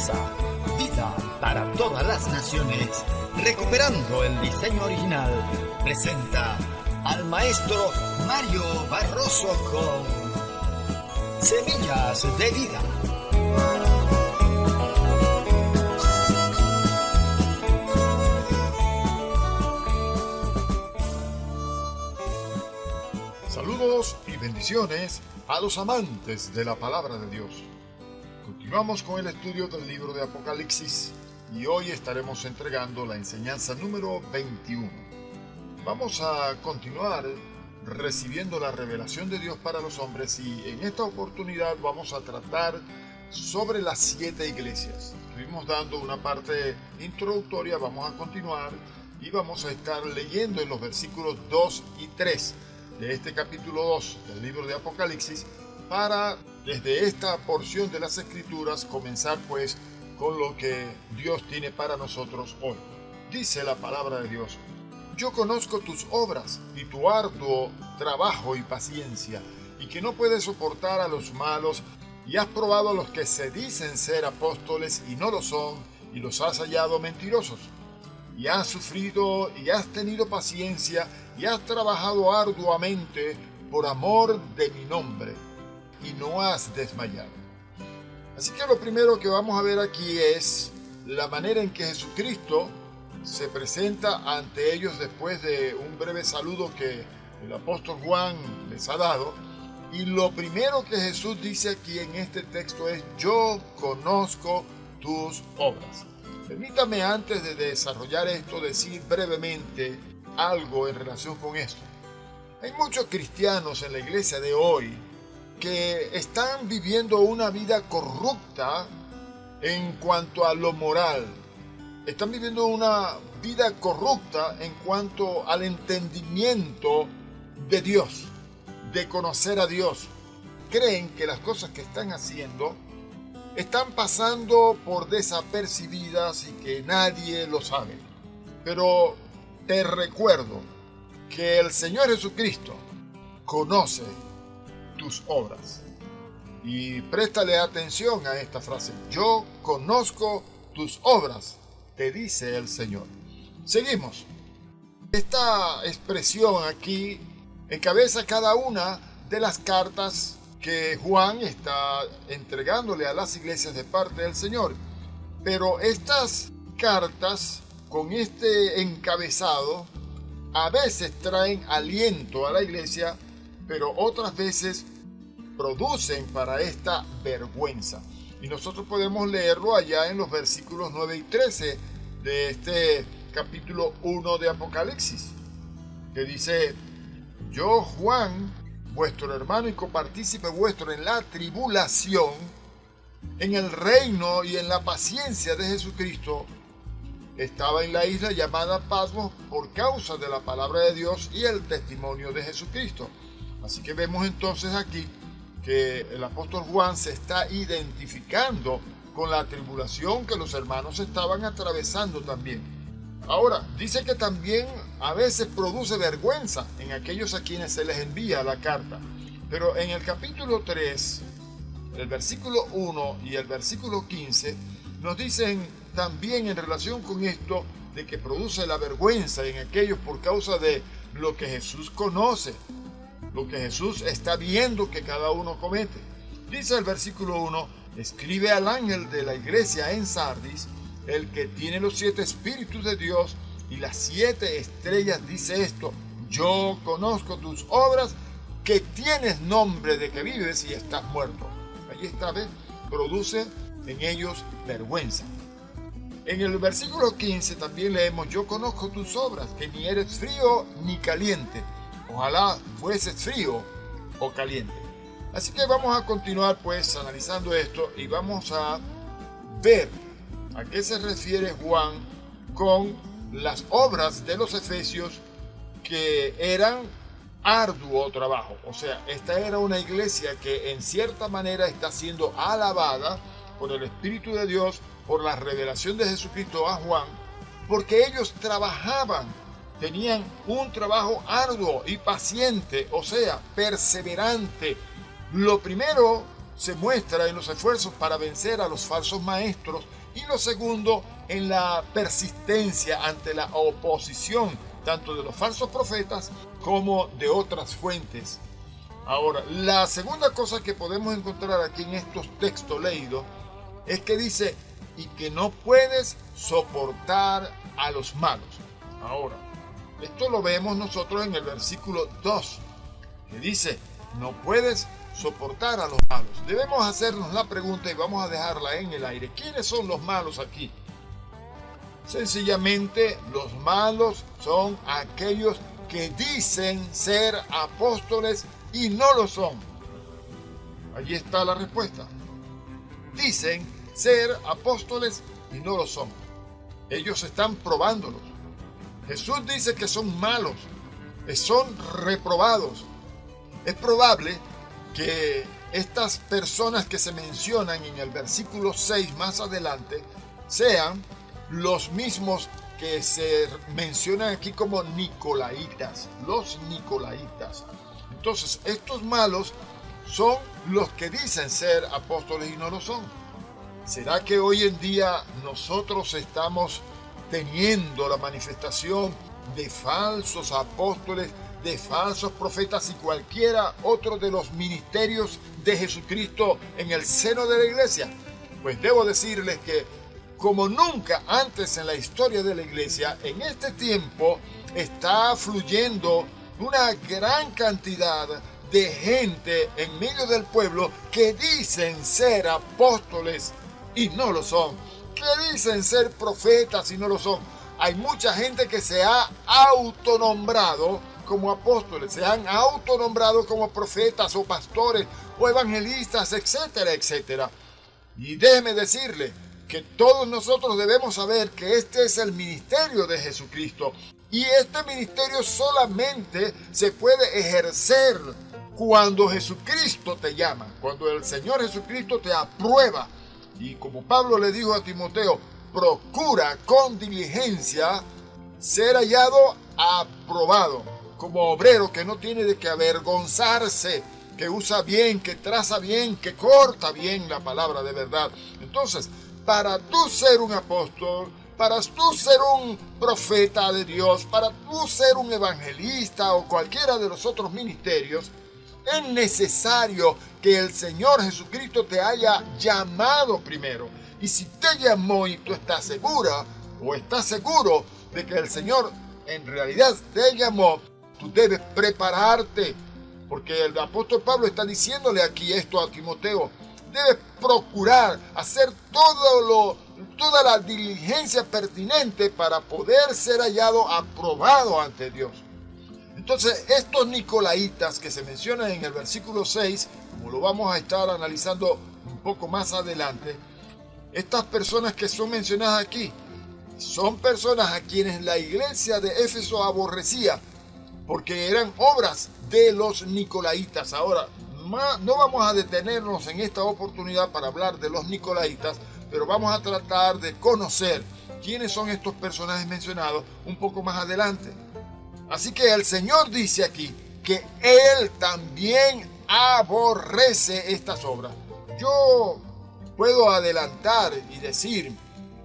Esperanza, vida para todas las naciones, recuperando el diseño original, presenta al maestro Mario Barroso con Semillas de Vida. Saludos y bendiciones a los amantes de la palabra de Dios. Continuamos con el estudio del libro de Apocalipsis y hoy estaremos entregando la enseñanza número 21. Vamos a continuar recibiendo la revelación de Dios para los hombres y en esta oportunidad vamos a tratar sobre las 7 iglesias. Estuvimos dando una parte introductoria, vamos a continuar y vamos a estar leyendo en los versículos 2 y 3 de este capítulo 2 del libro de Apocalipsis para, desde esta porción de las Escrituras, comenzar pues con lo que Dios tiene para nosotros hoy. Dice la palabra de Dios: yo conozco tus obras y tu arduo trabajo y paciencia, y que no puedes soportar a los malos, y has probado a los que se dicen ser apóstoles y no lo son, y los has hallado mentirosos. Y has sufrido y has tenido paciencia y has trabajado arduamente por amor de mi nombre, y no has desmayado. Así que lo primero que vamos a ver aquí es la manera en que Jesucristo se presenta ante ellos después de un breve saludo que el apóstol Juan les ha dado. Y lo primero que Jesús dice aquí en este texto es: yo conozco tus obras. Permítame, antes de desarrollar esto, decir brevemente algo en relación con esto. Hay muchos cristianos en la iglesia de hoy que están viviendo una vida corrupta en cuanto a lo moral. Están viviendo una vida corrupta en cuanto al entendimiento de Dios, de conocer a Dios. Creen que las cosas que están haciendo están pasando por desapercibidas y que nadie lo sabe. Pero te recuerdo que el Señor Jesucristo conoce tus obras. Y préstale atención a esta frase: yo conozco tus obras, te dice el Señor. Seguimos. Esta expresión aquí encabeza cada una de las cartas que Juan está entregándole a las iglesias de parte del Señor. Pero estas cartas con este encabezado a veces traen aliento a la iglesia, pero otras veces producen para esta vergüenza. Y nosotros podemos leerlo allá en los versículos 9 y 13 de este capítulo 1 de Apocalipsis, que dice: yo, Juan, vuestro hermano y copartícipe vuestro en la tribulación, en el reino y en la paciencia de Jesucristo, estaba en la isla llamada Patmos por causa de la palabra de Dios y el testimonio de Jesucristo. Así que vemos entonces aquí que el apóstol Juan se está identificando con la tribulación que los hermanos estaban atravesando también. Ahora, dice que también a veces produce vergüenza en aquellos a quienes se les envía la carta. Pero en el capítulo 3, el versículo 1 y el versículo 15, nos dicen también en relación con esto de que produce la vergüenza en aquellos por causa de lo que Jesús conoce, lo que Jesús está viendo que cada uno comete. Dice el versículo 1: escribe al ángel de la iglesia en Sardis, el que tiene los 7 espíritus de Dios y las 7 estrellas, dice esto: yo conozco tus obras, que tienes nombre de que vives y estás muerto. Allí está, ¿ves? Produce en ellos vergüenza. En el versículo 15 también leemos: yo conozco tus obras, que ni eres frío ni caliente. Ojalá fueses frío o caliente. Así que vamos a continuar pues analizando esto y vamos a ver a qué se refiere Juan con las obras de los efesios, que eran arduo trabajo. O sea, esta era una iglesia que en cierta manera está siendo alabada por el Espíritu de Dios, por la revelación de Jesucristo a Juan, porque ellos trabajaban, tenían un trabajo arduo y paciente, o sea, perseverante. Lo primero se muestra en los esfuerzos para vencer a los falsos maestros y lo segundo en la persistencia ante la oposición tanto de los falsos profetas como de otras fuentes. Ahora, la segunda cosa que podemos encontrar aquí en estos textos leídos es que dice, y que no puedes soportar a los malos. Ahora, esto lo vemos nosotros en el versículo 2, que dice, no puedes soportar a los malos. Debemos hacernos la pregunta y vamos a dejarla en el aire. ¿Quiénes son los malos aquí? Sencillamente, los malos son aquellos que dicen ser apóstoles y no lo son. Allí está la respuesta. Dicen ser apóstoles y no lo son. Ellos están probándolos. Jesús dice que son malos, que son reprobados. Es probable que estas personas que se mencionan en el versículo 6 más adelante sean los mismos que se mencionan aquí como nicolaitas, los nicolaitas. Entonces, estos malos son los que dicen ser apóstoles y no lo son. ¿Será que hoy en día nosotros estamos teniendo la manifestación de falsos apóstoles, de falsos profetas y cualquiera otro de los ministerios de Jesucristo en el seno de la iglesia? Pues debo decirles que como nunca antes en la historia de la iglesia, en este tiempo está fluyendo una gran cantidad de gente en medio del pueblo que dicen ser apóstoles y no lo son, que dicen ser profetas y no lo son. Hay mucha gente que se ha autonombrado como apóstoles, se han autonombrado como profetas o pastores o evangelistas, etcétera, etcétera. Y déjeme decirle que todos nosotros debemos saber que este es el ministerio de Jesucristo y este ministerio solamente se puede ejercer cuando Jesucristo te llama, cuando el Señor Jesucristo te aprueba. Y como Pablo le dijo a Timoteo, procura con diligencia ser hallado aprobado, como obrero que no tiene de qué avergonzarse, que usa bien, que traza bien, que corta bien la palabra de verdad. Entonces, para tú ser un apóstol, para tú ser un profeta de Dios, para tú ser un evangelista o cualquiera de los otros ministerios, es necesario que el Señor Jesucristo te haya llamado primero. Y si te llamó y tú estás segura o estás seguro de que el Señor en realidad te llamó, tú debes prepararte. Porque el apóstol Pablo está diciéndole aquí esto a Timoteo. Debes procurar hacer toda la diligencia pertinente para poder ser hallado aprobado ante Dios. Entonces, estos nicolaitas que se mencionan en el versículo 6, como lo vamos a estar analizando un poco más adelante, estas personas que son mencionadas aquí, son personas a quienes la iglesia de Éfeso aborrecía, porque eran obras de los nicolaitas. Ahora, no vamos a detenernos en esta oportunidad para hablar de los nicolaitas, pero vamos a tratar de conocer quiénes son estos personajes mencionados un poco más adelante. Así que el Señor dice aquí que Él también aborrece estas obras. Yo puedo adelantar y decir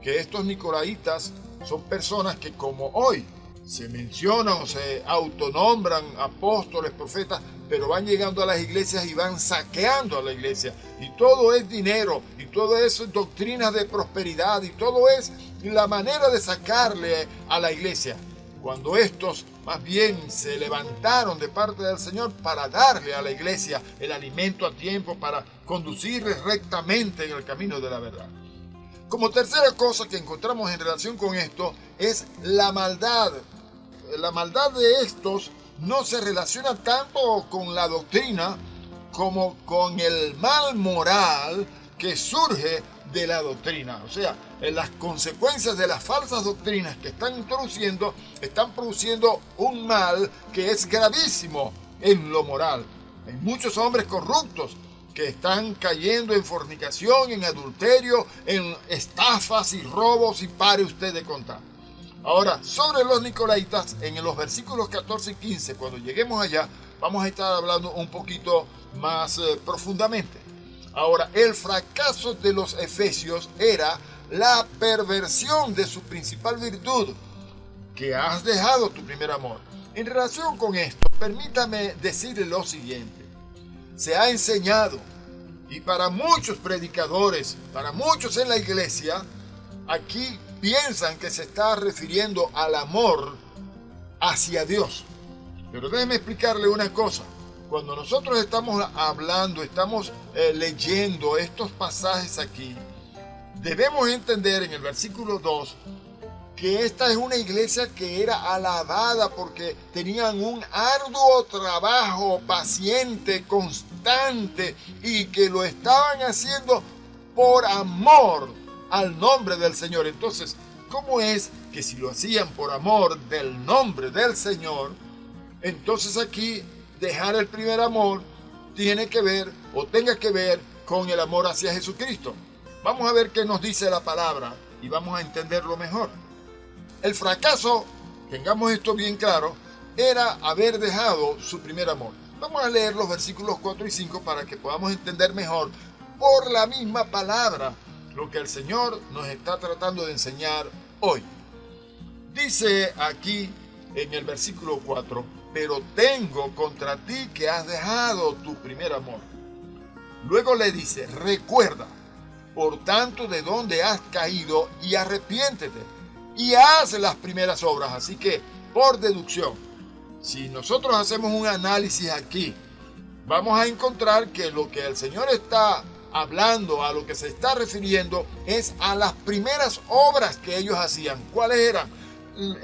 que estos nicolaitas son personas que como hoy se mencionan o se autonombran apóstoles, profetas, pero van llegando a las iglesias y van saqueando a la iglesia. Y todo es dinero, y todo es doctrinas de prosperidad, y todo es la manera de sacarle a la iglesia. Cuando estos más bien se levantaron de parte del Señor para darle a la iglesia el alimento a tiempo, para conducirles rectamente en el camino de la verdad. Como tercera cosa que encontramos en relación con esto es la maldad. La maldad de estos no se relaciona tanto con la doctrina como con el mal moral que surge de la doctrina. O sea, las consecuencias de las falsas doctrinas que están introduciendo están produciendo un mal que es gravísimo en lo moral. Hay muchos hombres corruptos que están cayendo en fornicación, en adulterio, en estafas y robos, y pare usted de contar. Ahora, sobre los nicolaitas, en los versículos 14 y 15, cuando lleguemos allá, vamos a estar hablando un poquito más profundamente. Ahora, el fracaso de los efesios era la perversión de su principal virtud, que has dejado tu primer amor. En relación con esto, permítame decirle lo siguiente. Se ha enseñado, y para muchos predicadores, para muchos en la iglesia, aquí piensan que se está refiriendo al amor hacia Dios. Pero déjeme explicarle una cosa. Cuando nosotros estamos hablando, estamos leyendo estos pasajes aquí, debemos entender en el versículo 2 que esta es una iglesia que era alabada porque tenían un arduo trabajo paciente, constante, y que lo estaban haciendo por amor al nombre del Señor. Entonces, ¿cómo es que si lo hacían por amor del nombre del Señor, entonces aquí dejar el primer amor tiene que ver o tenga que ver con el amor hacia Jesucristo? Vamos a ver qué nos dice la palabra y vamos a entenderlo mejor. El fracaso, tengamos esto bien claro, era haber dejado su primer amor. Vamos a leer los versículos 4 y 5 para que podamos entender mejor por la misma palabra lo que el Señor nos está tratando de enseñar hoy. Dice aquí en el versículo 4, pero tengo contra ti que has dejado tu primer amor. Luego le dice, recuerda, por tanto, de dónde has caído y arrepiéntete y haz las primeras obras. Así que, por deducción, si nosotros hacemos un análisis aquí, vamos a encontrar que lo que el Señor está hablando, a lo que se está refiriendo, es a las primeras obras que ellos hacían. ¿Cuáles eran?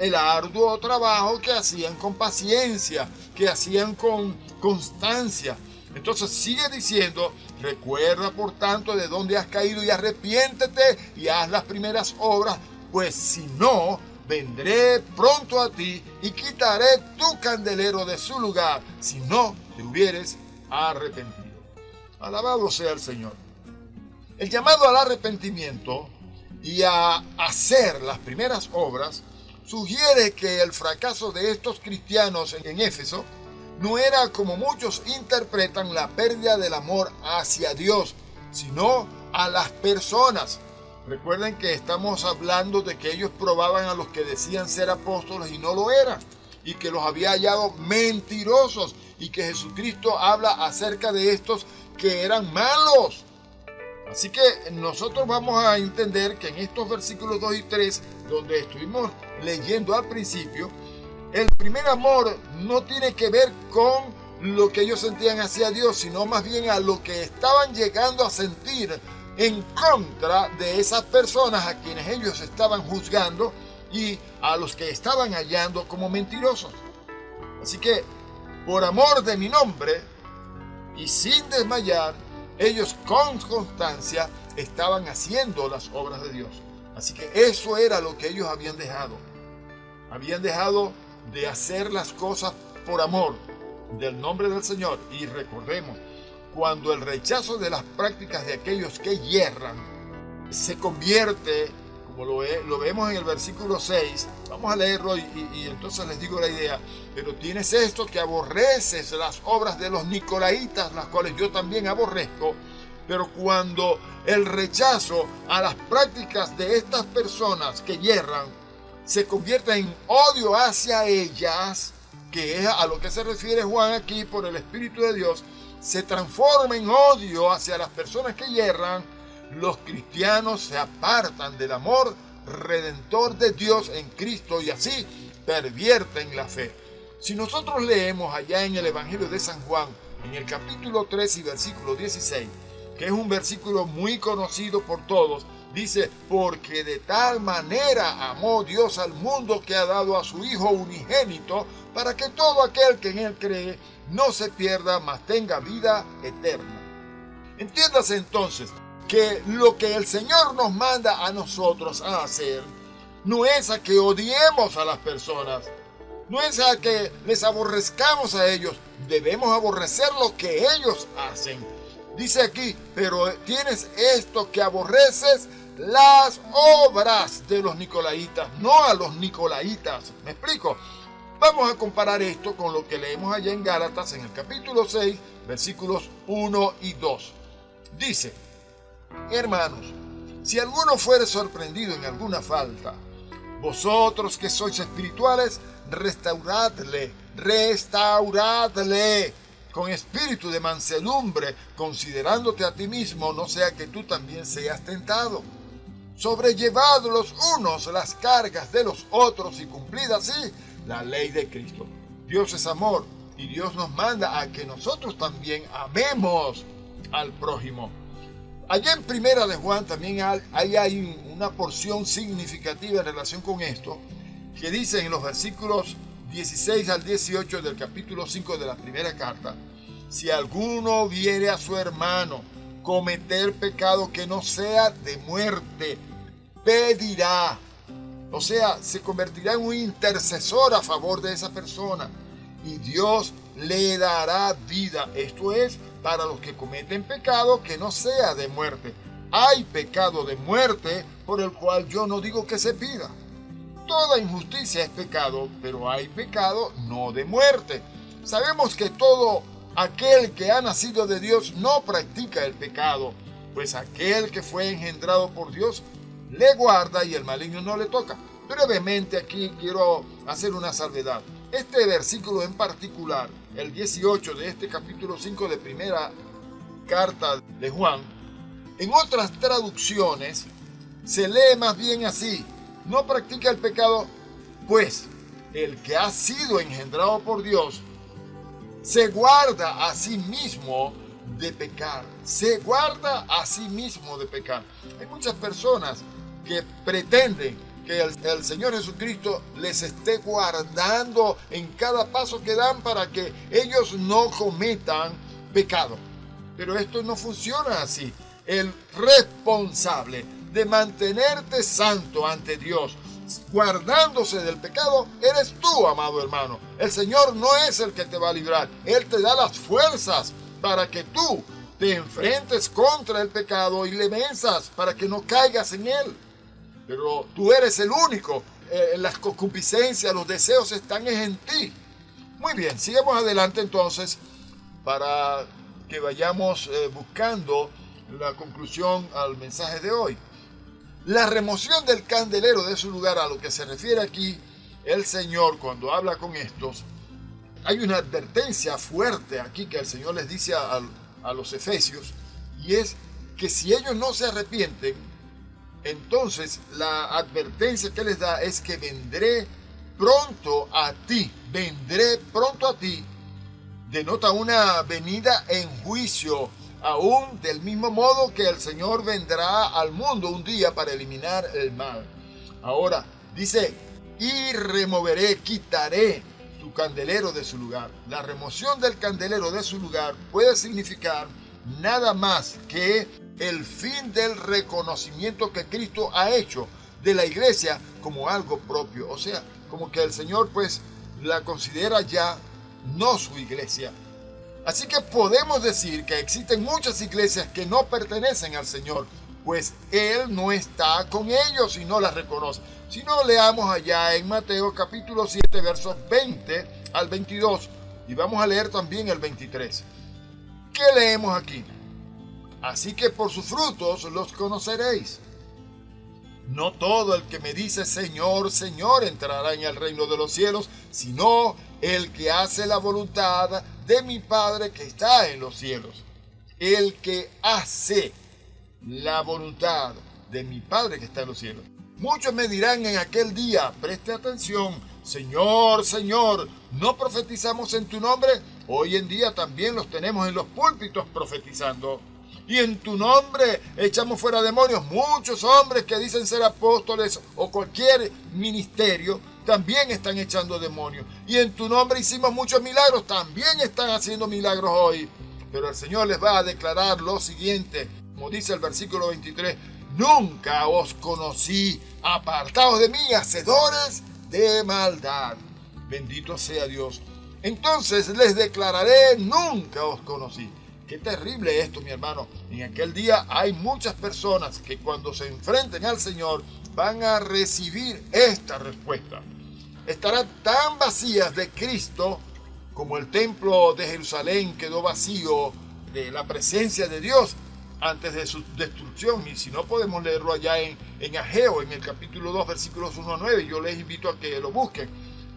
El arduo trabajo que hacían con paciencia, que hacían con constancia. Entonces sigue diciendo, recuerda por tanto de dónde has caído y arrepiéntete y haz las primeras obras, pues si no, vendré pronto a ti y quitaré tu candelero de su lugar, si no te hubieres arrepentido. Alabado sea el Señor. El llamado al arrepentimiento y a hacer las primeras obras sugiere que el fracaso de estos cristianos en Éfeso no era, como muchos interpretan, la pérdida del amor hacia Dios, sino a las personas. Recuerden que estamos hablando de que ellos probaban a los que decían ser apóstoles y no lo eran, y que los había hallado mentirosos, y que Jesucristo habla acerca de estos que eran malos. Así que nosotros vamos a entender que en estos versículos 2 y 3, donde estuvimos leyendo al principio, el primer amor no tiene que ver con lo que ellos sentían hacia Dios, sino más bien a lo que estaban llegando a sentir en contra de esas personas a quienes ellos estaban juzgando y a los que estaban hallando como mentirosos. Así que, por amor de mi nombre y sin desmayar, ellos con constancia estaban haciendo las obras de Dios. Así que eso era lo que ellos habían dejado. Habían dejado de hacer las cosas por amor del nombre del Señor. Y recordemos, cuando el rechazo de las prácticas de aquellos que yerran se convierte, como lo vemos en el versículo 6, vamos a leerlo y entonces les digo la idea. Pero tienes esto, que aborreces las obras de los nicolaitas, las cuales yo también aborrezco. Pero cuando el rechazo a las prácticas de estas personas que yerran se convierte en odio hacia ellas, que es a lo que se refiere Juan aquí por el Espíritu de Dios, se transforma en odio hacia las personas que yerran, los cristianos se apartan del amor redentor de Dios en Cristo y así pervierten la fe. Si nosotros leemos allá en el Evangelio de San Juan, en el capítulo 3 y versículo 16, que es un versículo muy conocido por todos, dice, porque de tal manera amó Dios al mundo que ha dado a su Hijo unigénito, para que todo aquel que en él cree no se pierda, mas tenga vida eterna. Entiéndase entonces que lo que el Señor nos manda a nosotros a hacer no es a que odiemos a las personas, no es a que les aborrezcamos a ellos, debemos aborrecer lo que ellos hacen. Dice aquí, pero tienes esto, que aborreces las obras de los nicolaitas, no a los nicolaitas. ¿Me explico? Vamos a comparar esto con lo que leemos allá en Gálatas, en el capítulo 6, versículos 1 y 2. Dice: hermanos, si alguno fuere sorprendido en alguna falta, vosotros que sois espirituales, restauradle con espíritu de mansedumbre, considerándote a ti mismo, no sea que tú también seas tentado. Sobrellevad los unos las cargas de los otros y cumplid así la ley de Cristo. Dios es amor y Dios nos manda a que nosotros también amemos al prójimo. Allá en Primera de Juan también hay una porción significativa en relación con esto, que dice en los versículos 16 al 18 del capítulo 5 de la primera carta: si alguno viere a su hermano cometer pecado que no sea de muerte, pedirá, o sea, se convertirá en un intercesor a favor de esa persona, y Dios le dará vida. Esto es, para los que cometen pecado que no sea de muerte. Hay pecado de muerte por el cual yo no digo que se pida. Toda injusticia es pecado, pero hay pecado no de muerte. Sabemos que todo aquel que ha nacido de Dios no practica el pecado, pues aquel que fue engendrado por Dios le guarda y el maligno no le toca. Brevemente aquí quiero hacer una salvedad. Este versículo en particular, el 18 de este capítulo 5 de primera carta de Juan, en otras traducciones se lee más bien así: no practica el pecado, pues el que ha sido engendrado por Dios se guarda a sí mismo de pecar. Se guarda a sí mismo de pecar. Hay muchas personas que pretenden que el Señor Jesucristo les esté guardando en cada paso que dan para que ellos no cometan pecado. Pero esto no funciona así. El responsable de mantenerte santo ante Dios, guardándose del pecado, eres tú, amado hermano. El Señor no es el que te va a librar. Él te da las fuerzas para que tú te enfrentes contra el pecado y le venzas, para que no caigas en él. Pero tú eres el único. Las concupiscencias, los deseos están en ti. Muy bien, sigamos adelante entonces para que vayamos buscando la conclusión al mensaje de hoy. La remoción del candelero de su lugar, a lo que se refiere aquí el Señor cuando habla con estos, hay una advertencia fuerte aquí que el Señor les dice a los efesios, y es que si ellos no se arrepienten, entonces la advertencia que les da es que vendré pronto a ti. Denota una venida en juicio, aún del mismo modo que el Señor vendrá al mundo un día para eliminar el mal. Ahora dice: y removeré, quitaré tu candelero de su lugar. La remoción del candelero de su lugar puede significar nada más que el fin del reconocimiento que Cristo ha hecho de la iglesia como algo propio. O sea, como que el Señor pues la considera ya no su iglesia. Así que podemos decir que existen muchas iglesias que no pertenecen al Señor, pues Él no está con ellos y no las reconoce. Si no, leamos allá en Mateo capítulo 7, versos 20 al 22, y vamos a leer también el 23. ¿Qué leemos aquí? Así que por sus frutos los conoceréis. No todo el que me dice Señor, Señor entrará en el reino de los cielos, sino el que hace la voluntad de mi Padre que está en los cielos. El que hace la voluntad de mi Padre que está en los cielos. Muchos me dirán en aquel día, preste atención: Señor, Señor, ¿no profetizamos en tu nombre? Hoy en día también los tenemos en los púlpitos profetizando. Y en tu nombre echamos fuera demonios. Muchos hombres que dicen ser apóstoles o cualquier ministerio también están echando demonios. Y en tu nombre hicimos muchos milagros. También están haciendo milagros hoy. Pero el Señor les va a declarar lo siguiente, como dice el versículo 23: nunca os conocí, apartaos de mí, hacedores de maldad. Bendito sea Dios. Entonces les declararé: nunca os conocí. Qué terrible esto, mi hermano. En aquel día hay muchas personas que cuando se enfrenten al Señor van a recibir esta respuesta. Estarán tan vacías de Cristo como el templo de Jerusalén quedó vacío de la presencia de Dios antes de su destrucción. Y si no, podemos leerlo allá en Ageo, en el capítulo 2, versículos 1 a 9. Yo les invito a que lo busquen.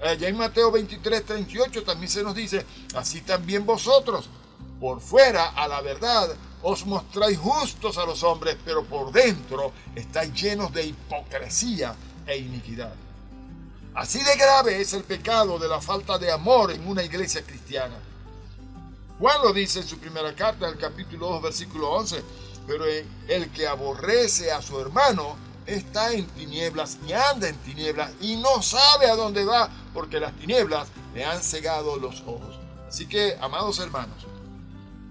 Allá en Mateo 23, 38 también se nos dice: así también vosotros, por fuera a la verdad, os mostráis justos a los hombres, pero por dentro estáis llenos de hipocresía e iniquidad. Así de grave es el pecado de la falta de amor en una iglesia cristiana. Juan lo dice en su primera carta, el capítulo 2, versículo 11, pero el que aborrece a su hermano está en tinieblas y anda en tinieblas y no sabe a dónde va, porque las tinieblas le han cegado los ojos. Así que, amados hermanos,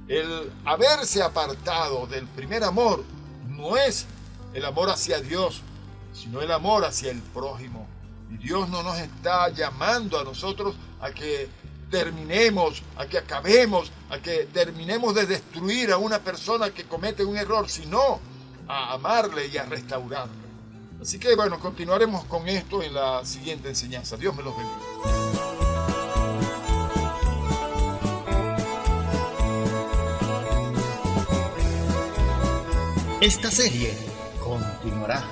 el haberse apartado del primer amor no es el amor hacia Dios, sino el amor hacia el prójimo. Y Dios no nos está llamando a nosotros a que terminemos, a que acabemos, a que terminemos de destruir a una persona que comete un error, sino a amarle y a restaurarle. Así que bueno, continuaremos con esto en la siguiente enseñanza. Dios me los bendiga. Esta serie continuará.